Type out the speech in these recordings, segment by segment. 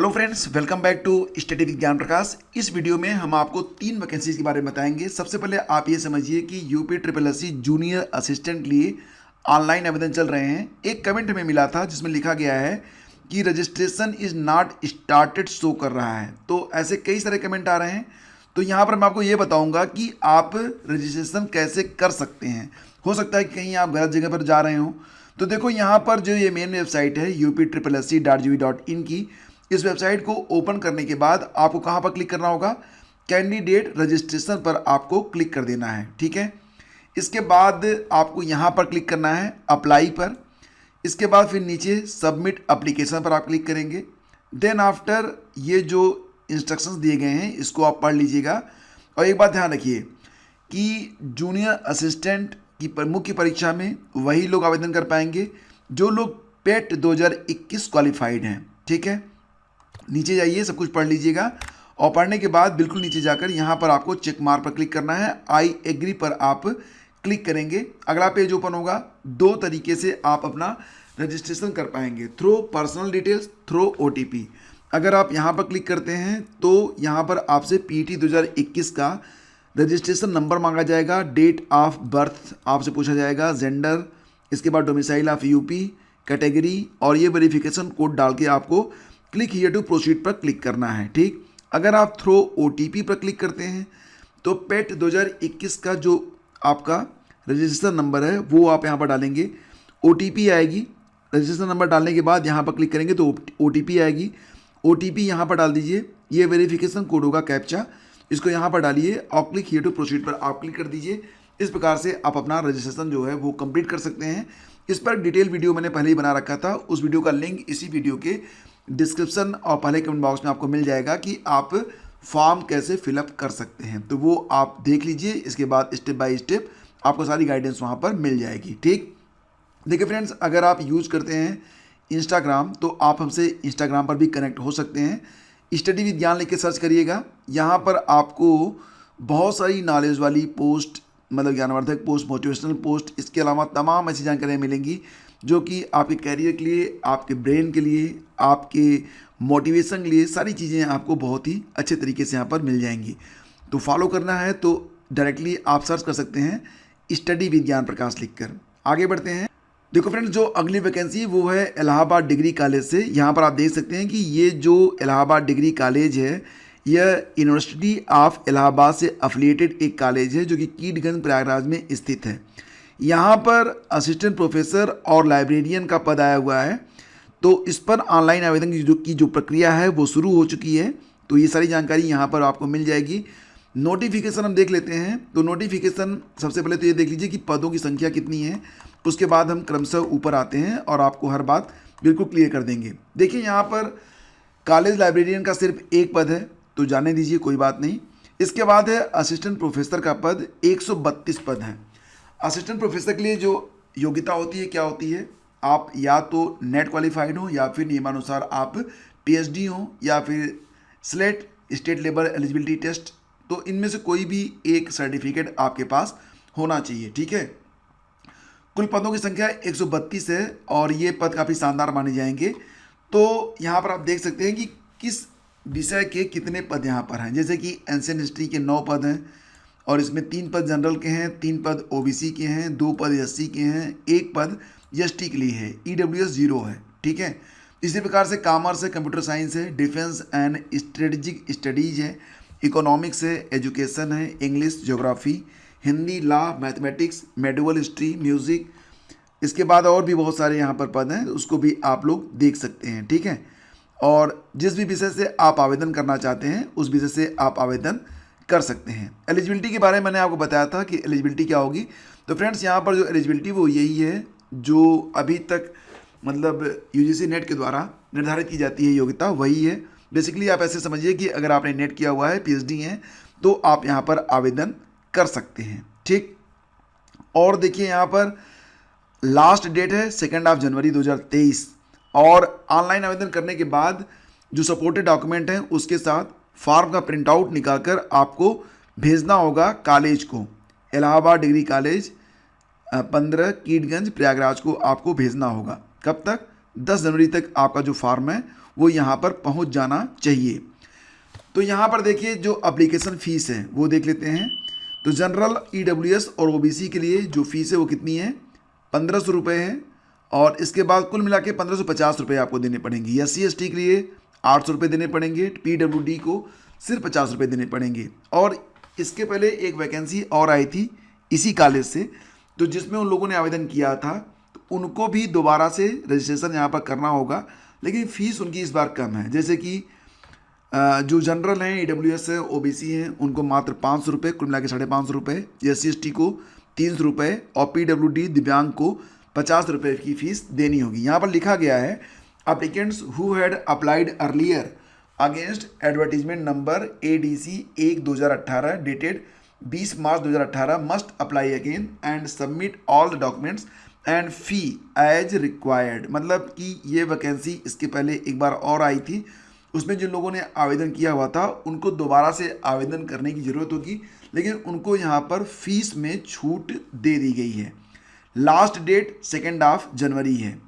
Hello friends, welcome back to study with Gyan Prakash. इस video में हम आपको 3 वैकेंसीज के बारे में बताएंगे। सबसे पहले आप ये समझिए कि UP triple S C junior assistant लिए ऑनलाइन आवेदन चल रहे हैं। एक कमेंट हमें मिला था जिसमें लिखा गया है कि registration is not started show कर रहा है। तो ऐसे कई सारे कमेंट आ रहे हैं, तो यहाँ पर मैं आपको ये बताऊँगा कि आप रजिस्ट्रेशन कैसे कर सकते हैं। हो सकता है कि कहीं आप गलत जगह पर जा रहे हो। तो देखो, यहाँ पर जो ये मेन वेबसाइट है UP.SSC.gov.in की, इस वेबसाइट को ओपन करने के बाद आपको कहाँ पर क्लिक करना होगा, कैंडिडेट रजिस्ट्रेशन पर आपको क्लिक कर देना है। ठीक है, इसके बाद आपको यहाँ पर क्लिक करना है अप्लाई पर। इसके बाद फिर नीचे सबमिट एप्लीकेशन पर आप क्लिक करेंगे। देन आफ्टर ये जो इंस्ट्रक्शंस दिए गए हैं इसको आप पढ़ लीजिएगा। और एक बात ध्यान रखिए कि जूनियर असिस्टेंट की मुख्य परीक्षा में वही लोग आवेदन कर पाएंगे जो लोग पेट 2021 क्वालिफाइड हैं। ठीक है, नीचे जाइए, सब कुछ पढ़ लीजिएगा। और पढ़ने के बाद बिल्कुल नीचे जाकर यहाँ पर आपको चेक मार्क पर क्लिक करना है। आई एग्री पर आप क्लिक करेंगे। अगला पेज ओपन होगा। 2 तरीके से आप अपना रजिस्ट्रेशन कर पाएंगे, through personal details, through OTP। अगर आप यहाँ पर क्लिक करते हैं तो यहाँ पर आपसे PET 2021 का रजिस्ट्रेशन नंबर मांगा जाएगा, डेट ऑफ बर्थ आपसे पूछा जाएगा, जेंडर, इसके बाद डोमिसाइल ऑफ UP, कैटेगरी, और ये वेरिफिकेशन कोड डाल के आपको क्लिक हियर टू प्रोसीड पर क्लिक करना है। ठीक, अगर आप थ्रो OTP पर क्लिक करते हैं तो पेट 2021 का जो आपका रजिस्ट्रेशन नंबर है वो आप यहाँ पर डालेंगे। OTP आएगी। रजिस्ट्रेशन नंबर डालने के बाद यहाँ पर क्लिक करेंगे तो OTP आएगी। OTP यहाँ पर डाल दीजिए। ये वेरिफिकेशन कोड होगा, कैप्चा, इसको यहाँ पर डालिए और क्लिक हियर टू प्रोसीड पर आप क्लिक कर दीजिए। इस प्रकार से आप अपना रजिस्ट्रेशन जो है वो कंप्लीट कर सकते हैं। इस पर डिटेल वीडियो मैंने पहले ही बना रखा था। उस वीडियो का लिंक इसी वीडियो के डिस्क्रिप्शन और पहले कमेंट बॉक्स में आपको मिल जाएगा कि आप फॉर्म कैसे फिलअप कर सकते हैं। तो वो आप देख लीजिए। इसके बाद स्टेप बाय स्टेप आपको सारी गाइडेंस वहाँ पर मिल जाएगी। ठीक, देखिए फ्रेंड्स, अगर आप यूज करते हैं इंस्टाग्राम तो आप हमसे इंस्टाग्राम पर भी कनेक्ट हो सकते हैं। स्टडी विद ज्ञान लिख के सर्च करिएगा। यहाँ पर आपको बहुत सारी नॉलेज वाली पोस्ट, मतलब ज्ञानवर्धक पोस्ट, मोटिवेशनल पोस्ट, इसके अलावा तमाम ऐसी जानकारियाँ मिलेंगी जो कि आपके कैरियर के लिए, आपके ब्रेन के लिए, आपके मोटिवेशन के लिए, सारी चीज़ें आपको बहुत ही अच्छे तरीके से यहाँ पर मिल जाएंगी। तो फॉलो करना है तो डायरेक्टली आप सर्च कर सकते हैं स्टडी विद ज्ञान प्रकाश लिखकर। आगे बढ़ते हैं। देखो फ्रेंड्स, जो अगली वैकेंसी वो है इलाहाबाद डिग्री कॉलेज से। यहाँ पर आप देख सकते हैं कि ये जो इलाहाबाद डिग्री कॉलेज है यह यूनिवर्सिटी ऑफ इलाहाबाद से एफिलिएटेड एक कॉलेज है जो कि कीटगंज प्रयागराज में स्थित है। यहाँ पर असिस्टेंट प्रोफेसर और लाइब्रेरियन का पद आया हुआ है। तो इस पर ऑनलाइन आवेदन की जो प्रक्रिया है वो शुरू हो चुकी है। तो ये सारी जानकारी यहाँ पर आपको मिल जाएगी। नोटिफिकेशन हम देख लेते हैं। तो नोटिफिकेशन सबसे पहले तो ये देख लीजिए कि पदों की संख्या कितनी है। उसके बाद हम क्रमशः ऊपर आते हैं और आपको हर बात बिल्कुल क्लियर कर देंगे। देखिए, यहाँ पर कॉलेज लाइब्रेरियन का सिर्फ एक पद है, तो जाने दीजिए, कोई बात नहीं। इसके बाद है असिस्टेंट प्रोफेसर का पद, 132 पद हैं। असिस्टेंट प्रोफेसर के लिए जो योग्यता होती है क्या होती है, आप या तो नेट क्वालिफाइड हो या फिर नियमानुसार आप PhD हो या फिर SLET state level eligibility test. तो इनमें से कोई भी एक सर्टिफिकेट आपके पास होना चाहिए। ठीक है, कुल पदों की संख्या 132 है और ये पद काफ़ी शानदार माने जाएंगे। तो यहाँ पर आप देख सकते हैं कि किस विषय के कितने पद यहाँ पर हैं। जैसे कि एंशिएंट हिस्ट्री के 9 पद हैं और इसमें 3 पद जनरल के हैं, 3 पद OBC के हैं, 2 पद SC के हैं, 1 पद ST के लिए है, EWS 0 है। ठीक है, इसी प्रकार से कॉमर्स है, कंप्यूटर साइंस है, डिफेंस एंड स्ट्रेटजिक स्टडीज है, इकोनॉमिक्स है, एजुकेशन है, English, geography, Hindi, law, mathematics, medieval history, music. इसके बाद और भी बहुत सारे यहाँ पर पद हैं, उसको भी आप लोग देख सकते हैं। ठीक है, और जिस भी विषय से आप आवेदन करना चाहते हैं उस विषय से आप आवेदन कर सकते हैं। एलिजिबिलिटी के बारे में मैंने आपको बताया था कि एलिजिबिलिटी क्या होगी। तो फ्रेंड्स, यहाँ पर जो एलिजिबिलिटी वो यही है जो अभी तक मतलब UGC नेट के द्वारा निर्धारित की जाती है योग्यता, वही है। बेसिकली आप ऐसे समझिए कि अगर आपने नेट किया हुआ है, PhD है, तो आप यहाँ पर आवेदन कर सकते हैं। ठीक, और देखिए यहाँ पर लास्ट डेट है 2 जनवरी 2023 और ऑनलाइन आवेदन करने के बाद जो सपोर्टेड डॉक्यूमेंट हैं उसके साथ फॉर्म का प्रिंट आउट निकालकर आपको भेजना होगा कॉलेज को। इलाहाबाद डिग्री कॉलेज 15 कीटगंज प्रयागराज को आपको भेजना होगा। कब तक? 10 जनवरी तक आपका जो फॉर्म है वो यहाँ पर पहुँच जाना चाहिए। तो यहाँ पर देखिए जो एप्लीकेशन फ़ीस है वो देख लेते हैं। तो जनरल, EWS और OBC के लिए जो फीस है वो कितनी है, 1500 रुपये है। और इसके बाद कुल मिला के 1550 रुपये आपको देने पड़ेंगे। SC/ST के लिए 800 रुपये देने पड़ेंगे। PWD को सिर्फ 50 रुपये देने पड़ेंगे। और इसके पहले एक वैकेंसी और आई थी इसी कॉलेज से, तो जिसमें उन लोगों ने आवेदन किया था, तो उनको भी दोबारा से रजिस्ट्रेशन यहाँ पर करना होगा, लेकिन फ़ीस उनकी इस बार कम है। जैसे कि जो जनरल हैं, EWS है, OBC हैं, उनको मात्र 500 रुपये, कुल मिला के 550 रुपये। SC/ST को 300 रुपये और PWD दिव्यांग को 50 रुपये की फ़ीस देनी होगी। यहाँ पर लिखा गया है applicants who had applied earlier against advertisement number ADC 1/2018 dated 20 March 2018 must apply again and submit all the documents and fee as required. मतलब कि ये वैकेंसी इसके पहले एक बार और आई थी, उसमें जिन लोगों ने आवेदन किया हुआ था उनको दोबारा से आवेदन करने की ज़रूरत होगी, लेकिन उनको यहाँ पर फीस में छूट दे दी गई है। लास्ट डेट 2 जनवरी है।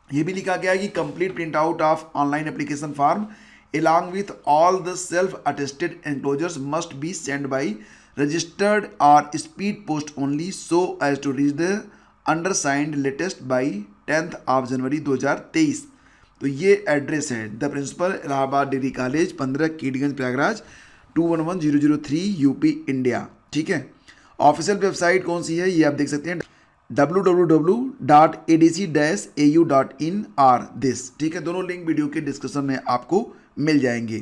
ये भी लिखा गया है कि complete print out of online application form along with all the self-attested enclosures must be sent by registered or speed post only so as to reach the undersigned latest by 10th of January 2023। तो ये address है the principal Allahabad degree college 15 Keedganj Prayagraj 211003 UP India. ठीक है। Official website कौन सी है ये आप देख सकते हैं, www.adc-au.in और दिस। ठीक है, दोनों लिंक वीडियो के डिस्क्रिप्शन में आपको मिल जाएंगे।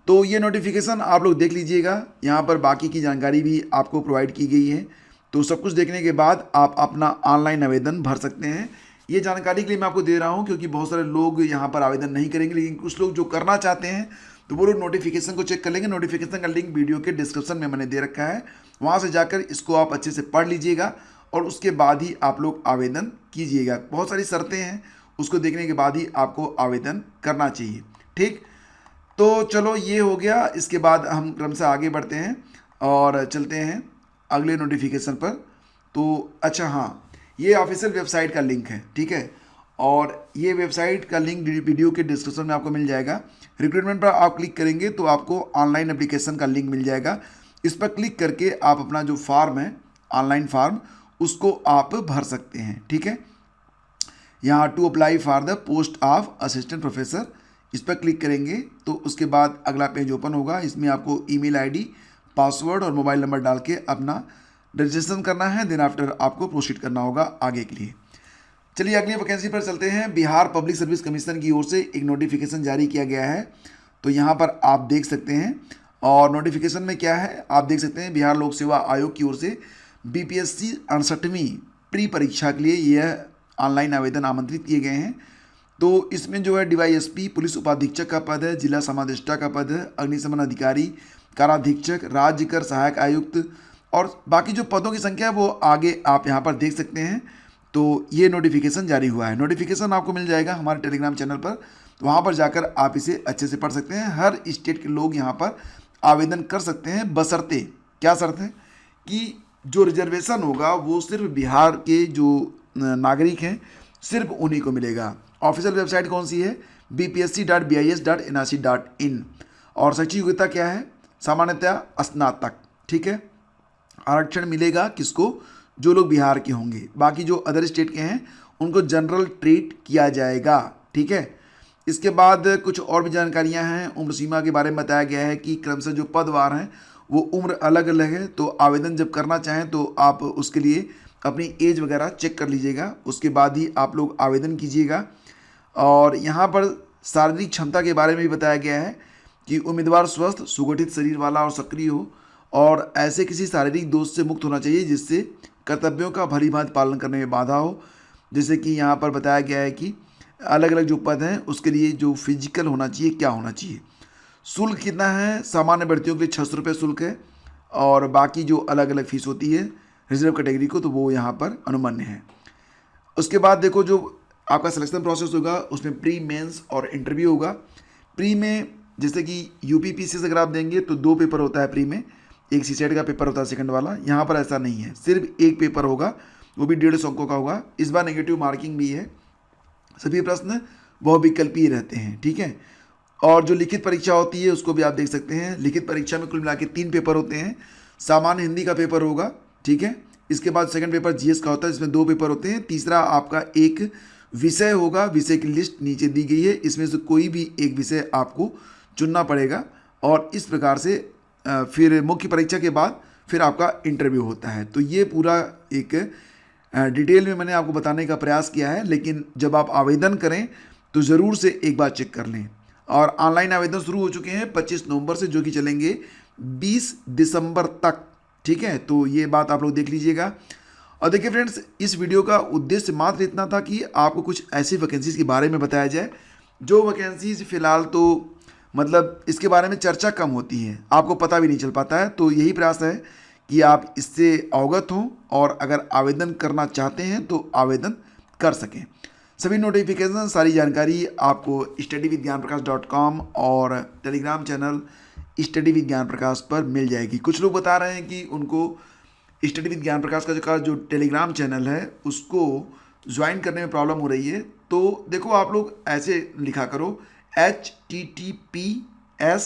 तो ये नोटिफिकेशन आप लोग देख लीजिएगा, यहाँ पर बाकी की जानकारी भी आपको प्रोवाइड की गई है। तो सब कुछ देखने के बाद आप अपना ऑनलाइन आवेदन भर सकते हैं। ये जानकारी के लिए मैं आपको दे रहा हूँ क्योंकि बहुत सारे लोग यहाँ पर आवेदन नहीं करेंगे, लेकिन कुछ लोग जो करना चाहते हैं तो वो लोग नोटिफिकेशन को चेक कर लेंगे। नोटिफिकेशन का लिंक वीडियो के डिस्क्रिप्शन में मैंने दे रखा है, वहाँ से जाकर इसको आप अच्छे से पढ़ लीजिएगा और उसके बाद ही आप लोग आवेदन कीजिएगा। बहुत सारी शर्तें हैं, उसको देखने के बाद ही आपको आवेदन करना चाहिए। ठीक, तो चलो ये हो गया। इसके बाद हम क्रम से आगे बढ़ते हैं और चलते हैं अगले नोटिफिकेशन पर। तो अच्छा हाँ, ये ऑफिशियल वेबसाइट का लिंक है। ठीक है, और ये वेबसाइट का लिंक वीडियो के डिस्क्रिप्शन में आपको मिल जाएगा। रिक्रूटमेंट पर आप क्लिक करेंगे तो आपको ऑनलाइन एप्लीकेशन का लिंक मिल जाएगा। इस पर क्लिक करके आप अपना जो फॉर्म है, ऑनलाइन फॉर्म, उसको आप भर सकते हैं। ठीक है, यहाँ to apply for the post of assistant professor, इस पर क्लिक करेंगे तो उसके बाद अगला पेज ओपन होगा। इसमें आपको ईमेल आईडी, पासवर्ड और मोबाइल नंबर डाल के अपना रजिस्ट्रेशन करना है। देन आफ्टर आपको प्रोसीड करना होगा आगे के लिए। चलिए अगली वैकेंसी पर चलते हैं। बिहार पब्लिक सर्विस कमीशन की ओर से एक नोटिफिकेशन जारी किया गया है, तो यहाँ पर आप देख सकते हैं। और नोटिफिकेशन में क्या है आप देख सकते हैं, बिहार लोक सेवा आयोग की ओर से BPSC 68वीं प्री परीक्षा के लिए यह ऑनलाइन आवेदन आमंत्रित किए गए हैं। तो इसमें जो है DYSP पुलिस उपाधीक्षक का पद है, जिला समादेष्टा का पद है, अग्निशमन अधिकारी, काराधीक्षक, राज्य कर सहायक आयुक्त और बाकी जो पदों की संख्या है वो आगे आप यहाँ पर देख सकते हैं। तो ये नोटिफिकेशन जारी हुआ है। नोटिफिकेशन आपको मिल जाएगा हमारे टेलीग्राम चैनल पर, तो वहाँ पर जाकर आप इसे अच्छे से पढ़ सकते हैं। हर स्टेट के लोग यहाँ पर आवेदन कर सकते हैं, बशर्ते, क्या शर्त है कि जो रिजर्वेशन होगा वो सिर्फ बिहार के जो नागरिक हैं सिर्फ उन्हीं को मिलेगा। ऑफिशियल वेबसाइट कौन सी है, bpsc.bis.nic.in। और शैक्षिक योग्यता क्या है, सामान्यतः स्नातक। ठीक है, आरक्षण मिलेगा किसको, जो लोग बिहार के होंगे। बाकी जो अदर स्टेट के हैं उनको जनरल ट्रीट किया जाएगा। ठीक है, इसके बाद कुछ और भी जानकारियां हैं। उम्र सीमा के बारे में बताया गया है कि क्रमशः जो पदवार हैं वो उम्र अलग अलग है, तो आवेदन जब करना चाहें तो आप उसके लिए अपनी एज वगैरह चेक कर लीजिएगा, उसके बाद ही आप लोग आवेदन कीजिएगा। और यहाँ पर शारीरिक क्षमता के बारे में भी बताया गया है कि उम्मीदवार स्वस्थ, सुगठित शरीर वाला और सक्रिय हो और ऐसे किसी शारीरिक दोष से मुक्त होना चाहिए जिससे कर्तव्यों का भली भांति पालन करने में बाधा हो। जैसे कि यहाँ पर बताया गया है कि अलग अलग जो पद हैं उसके लिए जो फिजिकल होना चाहिए, क्या होना चाहिए। शुल्क कितना है, सामान्य भर्तियों के लिए 600 रुपये शुल्क है और बाकी जो अलग अलग फीस होती है रिजर्व कैटेगरी को तो वो यहाँ पर अनुमान्य है। उसके बाद देखो जो आपका सिलेक्शन प्रोसेस होगा उसमें प्री मेंस और इंटरव्यू होगा। प्री में जैसे कि UPPC से अगर आप देंगे तो 2 पेपर होता है प्री में, एक CSET का पेपर होता है सेकंड वाला। यहाँ पर ऐसा नहीं है, सिर्फ एक पेपर होगा, वो भी 150 अंकों का होगा। इस बार नेगेटिव मार्किंग भी है। सभी प्रश्न वह विकल्पीय रहते हैं, ठीक है। और जो लिखित परीक्षा होती है उसको भी आप देख सकते हैं। लिखित परीक्षा में कुल मिला के 3 पेपर होते हैं। सामान्य हिंदी का पेपर होगा, ठीक है। इसके बाद सेकंड पेपर जीएस का होता है, इसमें 2 पेपर होते हैं। तीसरा आपका एक विषय होगा, विषय की लिस्ट नीचे दी गई है, इसमें से कोई भी एक विषय आपको चुनना पड़ेगा। और इस प्रकार से फिर मुख्य परीक्षा के बाद फिर आपका इंटरव्यू होता है। तो ये पूरा एक डिटेल में मैंने आपको बताने का प्रयास किया है, लेकिन जब आप आवेदन करें तो ज़रूर से एक बार चेक कर लें। और ऑनलाइन आवेदन शुरू हो चुके हैं 25 नवंबर से, जो कि चलेंगे 20 दिसंबर तक, ठीक है। तो ये बात आप लोग देख लीजिएगा। और देखिए फ्रेंड्स, इस वीडियो का उद्देश्य मात्र इतना था कि आपको कुछ ऐसी वैकेंसीज़ के बारे में बताया जाए जो वैकेंसीज़ फ़िलहाल तो मतलब इसके बारे में चर्चा कम होती है, आपको पता भी नहीं चल पाता है। तो यही प्रयास है कि आप इससे अवगत हों और अगर आवेदन करना चाहते हैं तो आवेदन कर सकें। सभी नोटिफिकेशन, सारी जानकारी आपको studyvithgyanprakash.com और Telegram channel study with Gyan प्रकाश पर मिल जाएगी। कुछ लोग बता रहे हैं कि उनको स्टडी विद ज्ञान प्रकाश का जो टेलीग्राम चैनल है उसको ज्वाइन करने में प्रॉब्लम हो रही है। तो देखो, आप लोग ऐसे लिखा करो HTTPS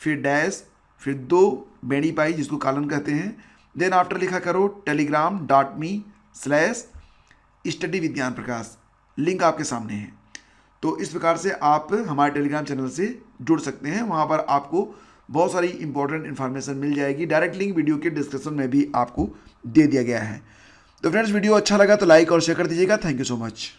फिर डैश फिर 2 बेड़ी पाई जिसको कॉलन कहते हैं, देन आफ्टर लिखा करो telegram.me/study with Gyan Prakash. Link आपके सामने है। तो इस प्रकार से आप हमारे टेलीग्राम चैनल से जुड़ सकते हैं। वहाँ पर आपको बहुत सारी इंपॉर्टेंट इन्फॉर्मेशन मिल जाएगी। डायरेक्ट लिंक वीडियो के डिस्क्रिप्शन में भी आपको दे दिया गया है। तो फ्रेंड्स, वीडियो अच्छा लगा तो लाइक और शेयर कर दीजिएगा। Thank you so much.